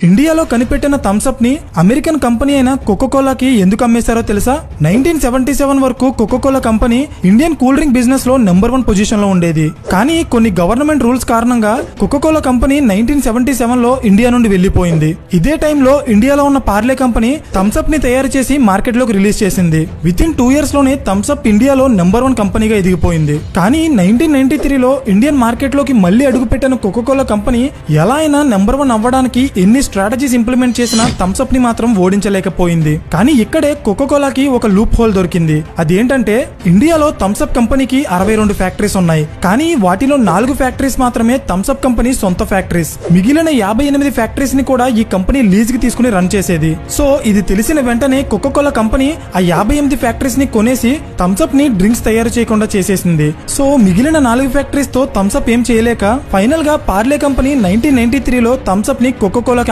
ఇండియాలో కనిపెట్టిన థమ్స్అప్ ని అమెరికన్ కంపెనీ అయిన కోకోకోలాకి ఎందుకు అమ్మేశారో తెలుసా? 1977 వరకు Coca Cola company Indian cool drink business లో నెంబర్ 1 పొజిషన్ లో ఉండేది. కానీ కొన్ని గవర్నమెంట్ రూల్స్ కారణంగా కోకోకోలా కంపెనీ 1977 లో ఇండియా నుండి వెళ్లిపోయింది. ఇదే టైంలో ఇండియాలో ఉన్న పార్లే కంపెనీ థమ్స్అప్ ని తయారు చేసి మార్కెట్ లోకి రిలీజ్ చేసింది. విత్ ఇన్ 2 years లోనే థమ్స్అప్ ఇండియాలో నెంబర్ 1 కంపెనీగా ఎదిగిపోయింది. కానీ 1993లో ఇండియన్ మార్కెట్ లోకి మళ్లీ అడుగుపెట్టిన కోకోకోలా కంపెనీ ఎలా అయినా నెంబర్ 1 అవ్వడానికి ఎన్ని స్ట్రాటజీస్ ఇంప్లిమెంట్ చేసినా థమ్స్అప్ ని మాత్రం ఓడించలేకపోయింది. కానీ ఇక్కడే కోకోకోలాకి ఒక లూప్ హోల్ దొరికింది. అదేంటంటే ఇండియాలో థమ్స్అప్ కంపెనీకి 62 ఫ్యాక్టరీస్ ఉన్నాయి. కానీ వాటిలో 4 ఫ్యాక్టరీస్ మాత్రమే థమ్స్అప్ కంపెనీ సొంత ఫ్యాక్టరీస్. మిగిలిన 58 ఫ్యాక్టరీస్ ని కూడా ఈ కంపెనీ లీజ్ కి తీసుకుని రన్ చేసేది. సో ఇది తెలిసిన వెంటనే కోకోకోలా కంపెనీ ఆ 58 ఫ్యాక్టరీస్ ని కొనేసి థమ్స్అప్ ని డ్రింక్స్ తయారు చేయకుండా చేసేసింది. సో మిగిలిన 4 ఫ్యాక్టరీస్ తో థమ్స్అప్ ఏం చేయలేక ఫైనల్ గా పార్లే కంపెనీ 1993లో థమ్స్అప్ ని కోకోకోలాకి